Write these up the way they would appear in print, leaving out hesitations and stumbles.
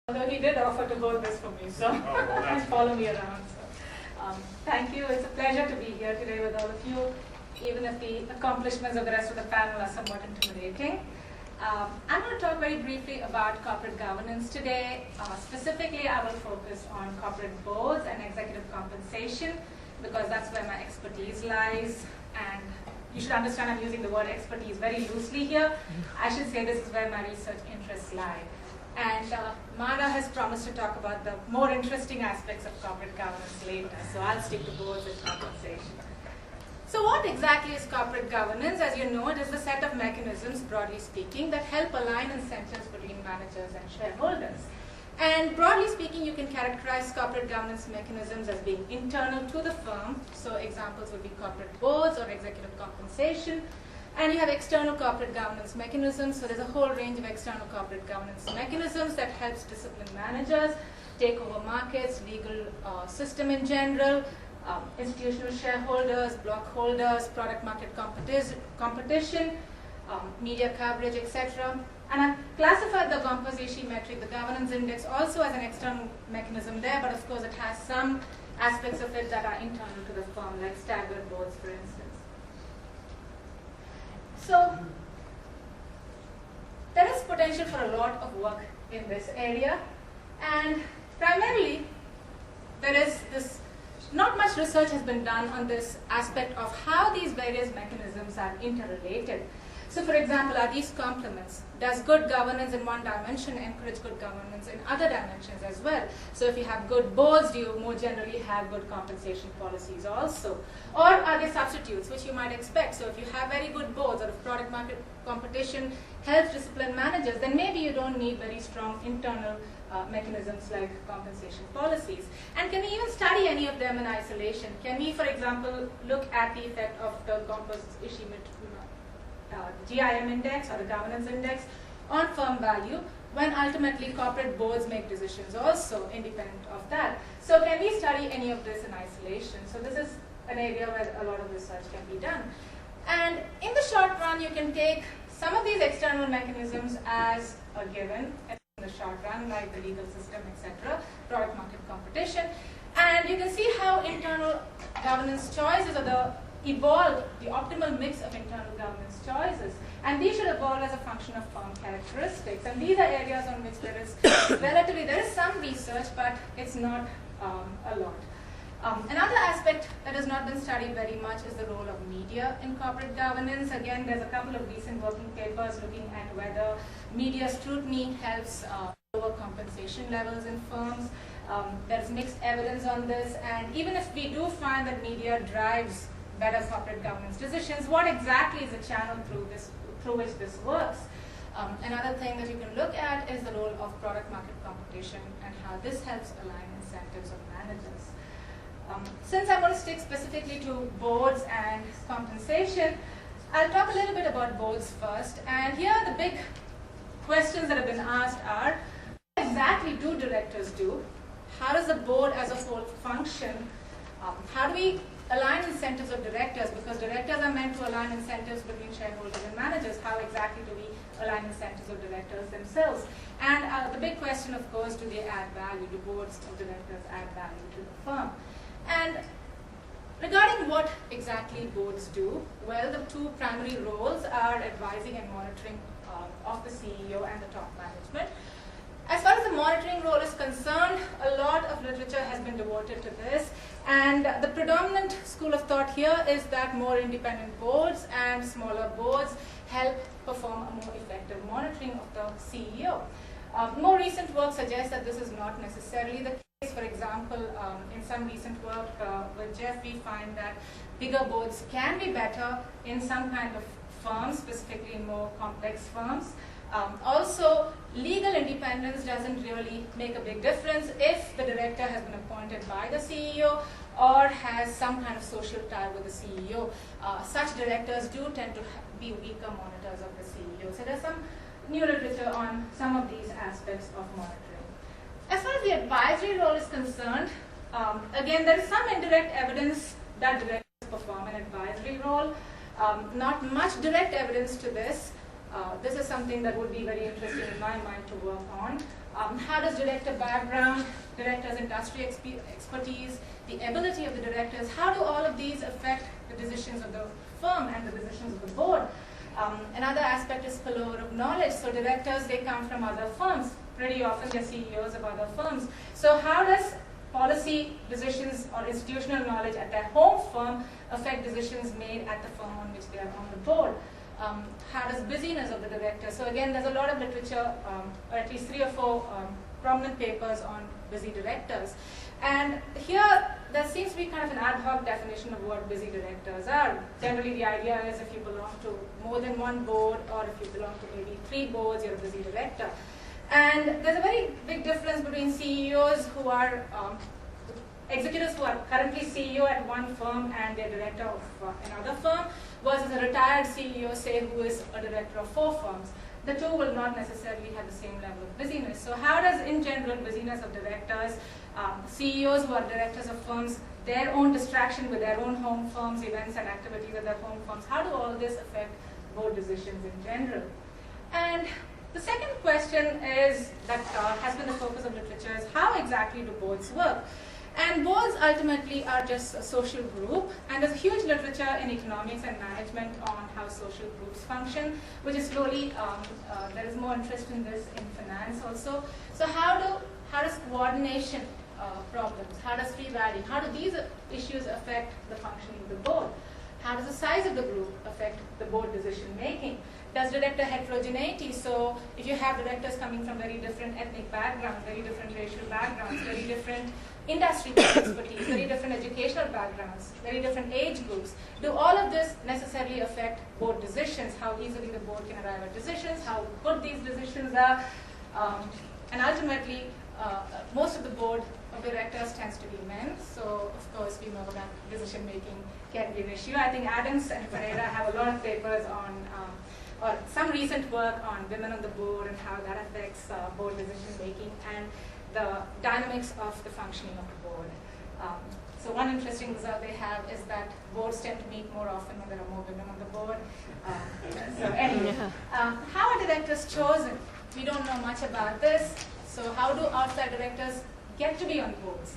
Although he did offer to hold this for me, so and follow me around. So, thank you. It's a pleasure to be here today with all of you, even if the accomplishments of the rest of the panel are somewhat intimidating. I'm going to talk very briefly about corporate governance today. Specifically, I will focus on corporate boards and executive compensation because that's where my expertise lies. And you should understand I'm using the word expertise very loosely here. I should say this is where my research interests lie. And Mara has promised to talk about the more interesting aspects of corporate governance later, so I'll stick to boards and compensation. So what exactly is corporate governance? As you know, it is a set of mechanisms, broadly speaking, that help align incentives between managers and shareholders. And broadly speaking, you can characterize corporate governance mechanisms as being internal to the firm. So examples would be corporate boards or executive compensation. And you have external corporate governance mechanisms. So there's a whole range of external corporate governance mechanisms that helps discipline managers, take over markets, legal system in general, institutional shareholders, block holders, product market competition, media coverage, etc. And I've classified the composition metric, the governance index, also as an external mechanism there, but of course it has some aspects of it that are internal to the firm, like staggered boards, for instance. So there is potential for a lot of work in this area, and primarily there is this, not much research has been done on this aspect of how these various mechanisms are interrelated. So for example, are these complements? Does good governance in one dimension encourage good governance in other dimensions as well? So if you have good boards, do you more generally have good compensation policies also? Or are they substitutes, which you might expect? So if you have very good boards, or if product market competition helps discipline managers, then maybe you don't need very strong internal mechanisms like compensation policies. And can we even study any of them in isolation? Can we, for example, look at the effect of the composition GIM index or the governance index on firm value when ultimately corporate boards make decisions also independent of that? So can we study any of this in isolation? So this is an area where a lot of research can be done. And in the short run, you can take some of these external mechanisms as a given in the short run, like the legal system, etc., product market competition, and you can see how internal governance choices are the optimal mix of internal governance choices, and these should evolve as a function of firm characteristics. And these are areas on which there is some research, but it's not a lot. Another aspect that has not been studied very much is the role of media in corporate governance. Again, there's a couple of recent working papers looking at whether media scrutiny helps lower compensation levels in firms. There's mixed evidence on this, and even if we do find that media drives better corporate governance decisions, what exactly is the channel through which this works? Another thing that you can look at is the role of product market competition and how this helps align incentives of managers. Since I'm going to stick specifically to boards and compensation, I'll talk a little bit about boards first. And here the big questions that have been asked are, what exactly do directors do? How does the board as a whole function? How do we align incentives of directors? Because directors are meant to align incentives between shareholders and managers. How exactly do we align incentives of directors themselves? And the big question, of course, do they add value? Do boards of directors add value to the firm? And regarding what exactly boards do, well, the two primary roles are advising and monitoring of the CEO and the top management. As far as the monitoring role is concerned, a lot of literature has been devoted to this, and the predominant school of thought here is that more independent boards and smaller boards help perform a more effective monitoring of the CEO. More recent work suggests that this is not necessarily the case. For example, in some recent work with Jeff, we find that bigger boards can be better in some kind of firms, specifically in more complex firms. Also, legal independence doesn't really make a big difference if the director has been appointed by the CEO or has some kind of social tie with the CEO. Such directors do tend to be weaker monitors of the CEO. So there's some new literature on some of these aspects of monitoring. As far as the advisory role is concerned, again, there is some indirect evidence that directors perform an advisory role. Not much direct evidence to this. This is something that would be very interesting in my mind to work on. How does director background, director's industry expertise, the ability of the directors, how do all of these affect the decisions of the firm and the decisions of the board? Another aspect is spillover of knowledge. So directors, they come from other firms. Pretty often they're CEOs of other firms. So how does policy decisions or institutional knowledge at their home firm affect decisions made at the firm on which they are on the board? How does busyness of the director? So again, there's a lot of literature, or at least 3 or 4 prominent papers on busy directors. And here, there seems to be kind of an ad hoc definition of what busy directors are. Generally, the idea is if you belong to more than one board, or if you belong to maybe 3 boards, you're a busy director. And there's a very big difference between CEOs who are executives who are currently CEO at one firm and they're director of another firm, versus a retired CEO, say, who is a director of 4 firms. The two will not necessarily have the same level of busyness. So how does, in general, busyness of directors, CEOs who are directors of firms, their own distraction with their own home firms, events and activities at their home firms, how do all this affect board decisions in general? And the second question is, that has been the focus of literature, is how exactly do boards work? And boards ultimately are just a social group, and there's a huge literature in economics and management on how social groups function, which is slowly, there is more interest in this in finance also. So how does coordination problems, how does free riding, how do these issues affect the functioning of the board? How does the size of the group affect the board decision making? Does director heterogeneity, so if you have directors coming from very different ethnic backgrounds, very different racial backgrounds, very different industry expertise, very different educational backgrounds, very different age groups, do all of this necessarily affect board decisions? How easily the board can arrive at decisions, how good these decisions are, and ultimately, most of the board of directors tends to be men, so of course we know that decision making can be an issue. I think Adams and Pereira have a lot of papers on, or some recent work on women on the board and how that affects board decision making and the dynamics of the functioning of the board. So one interesting result they have is that boards tend to meet more often when there are more women on the board. So anyway, how are directors chosen? We don't know much about this. So how do outside directors get to be on boards?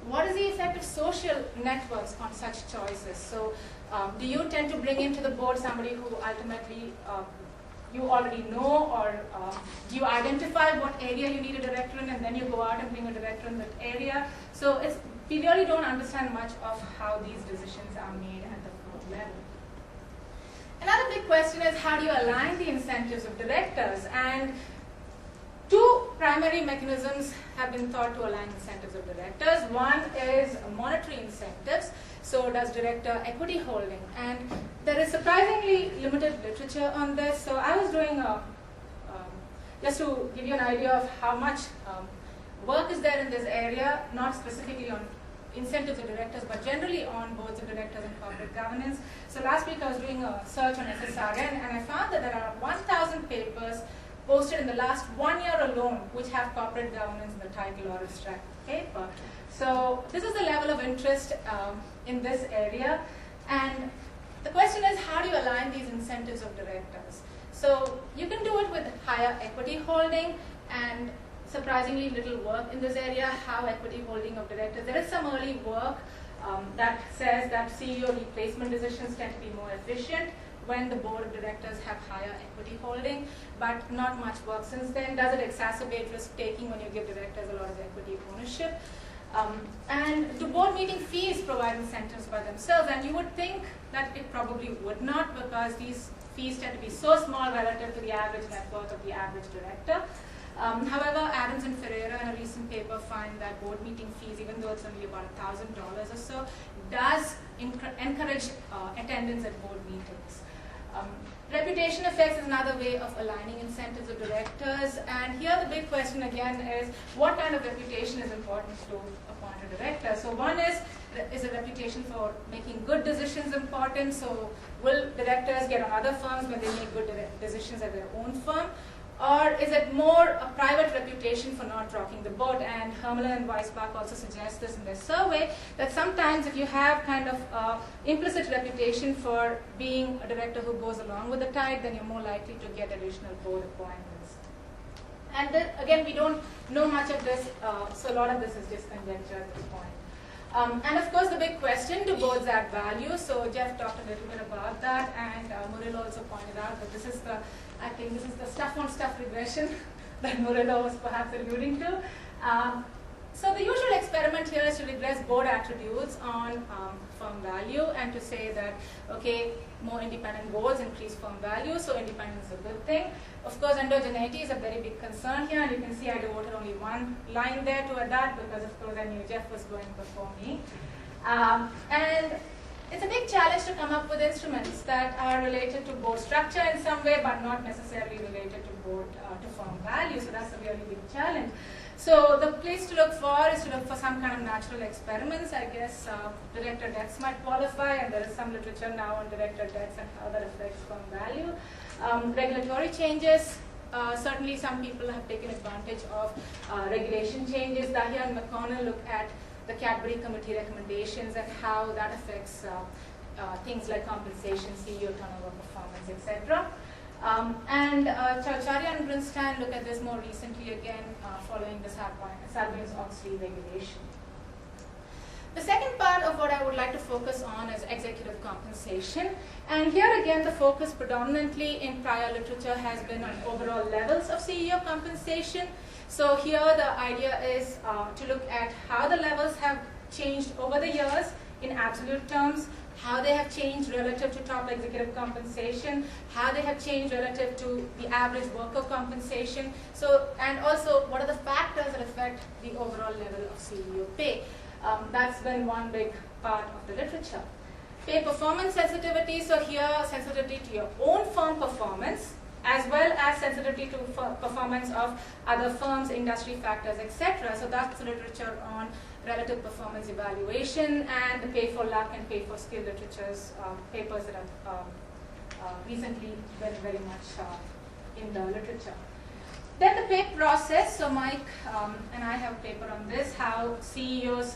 What is the effect of social networks on such choices? So do you tend to bring into the board somebody who ultimately you already know, or do you identify what area you need a director in and then you go out and bring a director in that area? So we really don't understand much of how these decisions are made at the board level. Another big question is, how do you align the incentives of directors? And 2 primary mechanisms have been thought to align incentives of directors. One is monetary incentives. So does director equity holding. And there is surprisingly limited literature on this. So I was doing just to give you an idea of how much work is there in this area, not specifically on incentives of directors, but generally on boards of directors and corporate governance. So last week I was doing a search on SSRN, and I found that there are 1,000 papers posted in the last 1 year alone which have corporate governance in the title or abstract paper. So this is the level of interest in this area. And the question is, how do you align these incentives of directors? So you can do it with higher equity holding, and surprisingly little work in this area, how equity holding of directors. There is some early work that says that CEO replacement decisions tend to be more efficient when the board of directors have higher equity holding, but not much work since then. Does it exacerbate risk taking when you give directors a lot of equity ownership? And do board meeting fees provide incentives by themselves? And you would think that it probably would not, because these fees tend to be so small relative to the average net worth of the average director. However, Adams and Ferreira in a recent paper find that board meeting fees, even though it's only about $1,000 or so, does encourage attendance at board meetings. Reputation effects is another way of aligning incentives of directors, and here the big question again is, what kind of reputation is important to appoint a director? So one is a reputation for making good decisions important? So will directors get on other firms when they make good decisions at their own firm? Or is it more a private reputation for not rocking the boat? And Hermelen and Weisbach also suggest this in their survey, that sometimes if you have kind of implicit reputation for being a director who goes along with the tide, then you're more likely to get additional board appointments. And then, again, we don't know much of this, so a lot of this is just conjecture at this point. And of course, the big question, do boards add value? So Jeff talked a little bit about that, and Murillo also pointed out that this is the, I think this is the stuff-on-stuff regression that Murillo was perhaps alluding to. So the usual experiment here is to regress board attributes on firm value and to say that, okay, more independent boards increase firm value, so independence is a good thing. Of course, endogeneity is a very big concern here, and you can see I devoted only one line there to that because, of course, I knew Jeff was going before me. And it's a big challenge to come up with instruments that are related to board structure in some way, but not necessarily related to board to firm value. So that's a really big challenge. So the place to look for is to look for some kind of natural experiments. I guess director deaths might qualify, and there is some literature now on director deaths and how that affects firm value. Regulatory changes. Certainly some people have taken advantage of regulation changes. Dahlia and McConnell look at the Cadbury Committee recommendations and how that affects things like compensation, CEO turnover, performance, etc. And Charcharia and Brinstein look at this more recently again following the Sarbanes-Oxley regulation. The second part of what I would like to focus on is executive compensation. And here again, the focus predominantly in prior literature has been on overall levels of CEO compensation. So here the idea is to look at how the levels have changed over the years in absolute terms, how they have changed relative to top executive compensation, how they have changed relative to the average worker compensation, so, and also what are the factors that affect the overall level of CEO pay. That's been one big part of the literature. Pay performance sensitivity, so here sensitivity to your own firm performance, as well as sensitivity to performance of other firms, industry factors, etc. So that's the literature on relative performance evaluation, and the pay for luck and pay for skill literatures, papers that have recently been very much in the literature. Then the pay process, so Mike and I have a paper on this, how CEOs'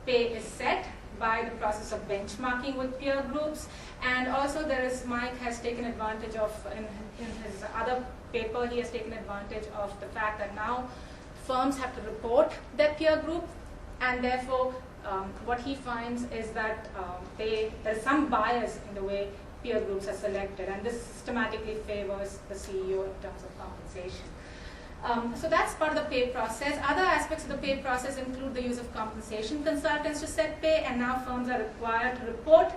pay is set by the process of benchmarking with peer groups. And also there is, Mike has taken advantage of, in his other paper, he has taken advantage of the fact that now firms have to report their peer group, and therefore what he finds is that there's some bias in the way peer groups are selected, and this systematically favors the CEO in terms of compensation. So that's part of the pay process. Other aspects of the pay process include the use of compensation consultants to set pay, and now firms are required to report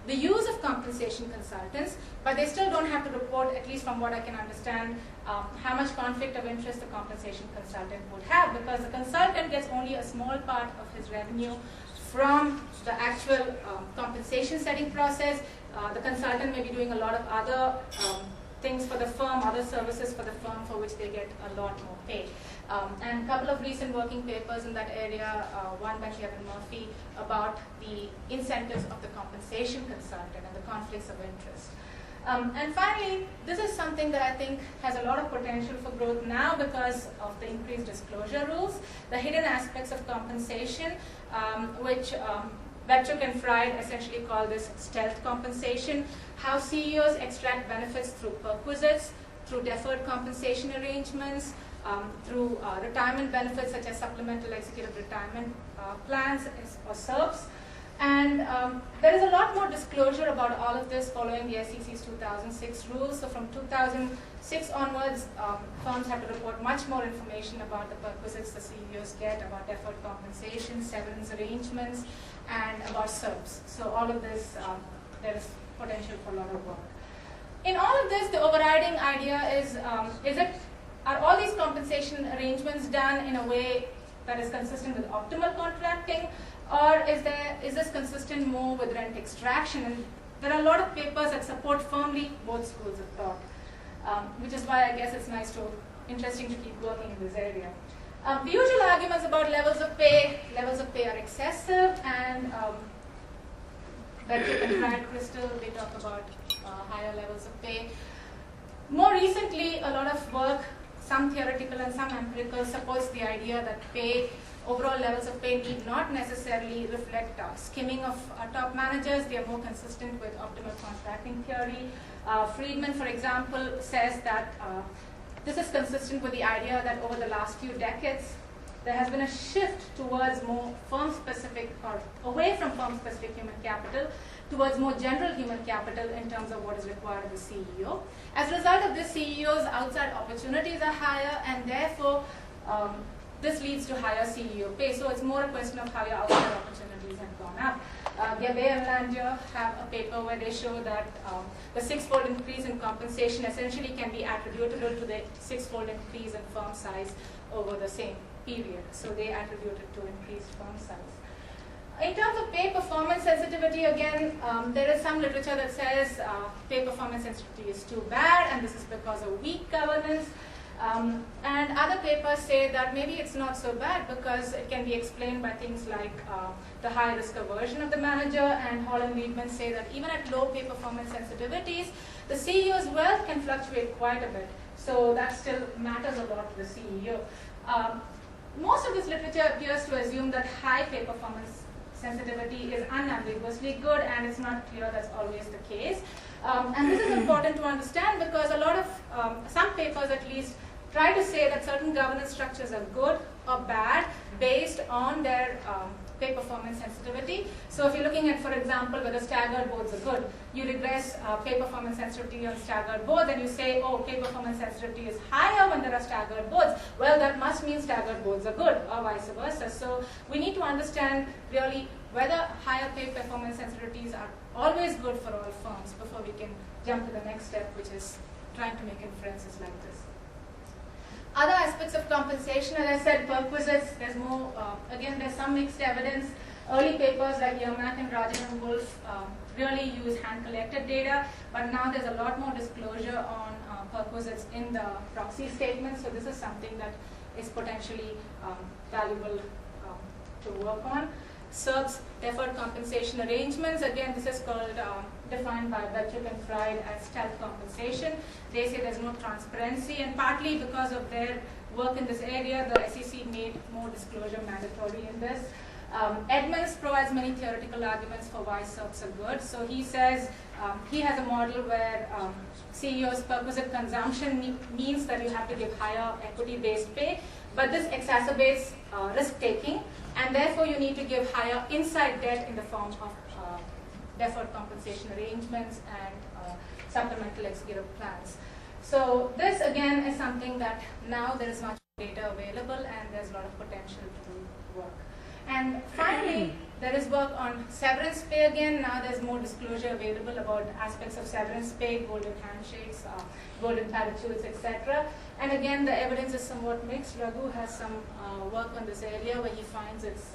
the use of compensation consultants, but they still don't have to report, at least from what I can understand, how much conflict of interest the compensation consultant would have, because the consultant gets only a small part of his revenue from the actual compensation setting process. The consultant may be doing a lot of other things for the firm, other services for the firm for which they get a lot more pay. And a couple of recent working papers in that area, one by Kevin Murphy about the incentives of the compensation consultant and the conflicts of interest. And finally, this is something that I think has a lot of potential for growth now because of the increased disclosure rules, the hidden aspects of compensation, which Webchuk and Fried essentially call this stealth compensation, how CEOs extract benefits through perquisites, through deferred compensation arrangements, through retirement benefits such as supplemental executive retirement plans or SERPs. And there is a lot more disclosure about all of this following the SEC's 2006 rules. So from 2006 onwards, firms have to report much more information about the perquisites the CEOs get, about deferred compensation, severance arrangements, and about SERPs. So all of this, there is potential for a lot of work. In all of this, the overriding idea is are all these compensation arrangements done in a way that is consistent with optimal contracting, or is this consistent more with rent extraction? And there are a lot of papers that support firmly both schools of thought, which is why I guess it's interesting to keep working in this area. The usual arguments about levels of pay are excessive, and Webchuk and Fried Crystal, they talk about higher levels of pay. More recently, a lot of work, some theoretical and some empirical, supports the idea that overall levels of pay need not necessarily reflect skimming of top managers. They are more consistent with optimal contracting theory. Friedman, for example, says that This is consistent with the idea that over the last few decades, there has been a shift towards more firm-specific, or away from firm-specific human capital, towards more general human capital in terms of what is required of the CEO. As a result of this, CEOs' outside opportunities are higher, and therefore, this leads to higher CEO pay. So it's more a question of how your outside opportunities have gone up. Deaver and Landier have a paper where they show that the six-fold increase in compensation essentially can be attributable to the six-fold increase in firm size over the same period. So they attribute it to increased firm size. In terms of pay performance sensitivity, again, there is some literature that says pay performance sensitivity is too bad, and this is because of weak governance. And other papers say that maybe it's not so bad because it can be explained by things like the high risk aversion of the manager, and Hall and Liebman say that even at low pay performance sensitivities, the CEO's wealth can fluctuate quite a bit. So that still matters a lot to the CEO. Most of this literature appears to assume that high pay performance sensitivity is unambiguously good, and it's not clear that's always the case. And this is important to understand because a lot of, some papers at least, try to say that certain governance structures are good or bad based on their pay performance sensitivity. So if you're looking at, for example, whether staggered boards are good, you regress pay performance sensitivity on staggered boards, and you say, oh, pay performance sensitivity is higher when there are staggered boards. Well, that must mean staggered boards are good, or vice versa. So we need to understand really whether higher pay performance sensitivities are always good for all firms before we can jump to the next step, which is trying to make inferences like this. Other aspects of compensation, as I said, perquisites, there's more, again, there's some mixed evidence. Early papers like Yermak and Rajan and Wolf really use hand-collected data, but now there's a lot more disclosure on perquisites in the proxy statement, so this is something that is potentially valuable to work on. SERP's deferred compensation arrangements, again, this is called, defined by Beltrick and Fried as stealth compensation. They say there's no transparency, and partly because of their work in this area, the SEC made more disclosure mandatory in this. Edmonds provides many theoretical arguments for why SERPs are good. So he says he has a model where CEO's perquisite consumption means that you have to give higher equity-based pay, but this exacerbates risk-taking, and therefore you need to give higher inside debt in the form of deferred compensation arrangements and supplemental executive plans. So this again is something that now there is much data available, and there's a lot of potential to work. And finally, there is work on severance pay again. Now there's more disclosure available about aspects of severance pay, golden handshakes, golden parachutes, etc. And again, the evidence is somewhat mixed. Raghu has some work on this area where he finds it's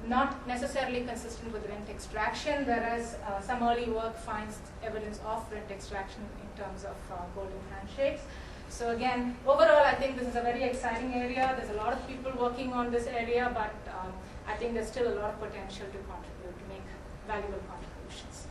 not necessarily consistent with rent extraction, whereas some early work finds evidence of rent extraction in terms of golden handshakes. So again, overall, I think this is a very exciting area. There's a lot of people working on this area, but I think there's still a lot of potential to contribute, to make valuable contributions.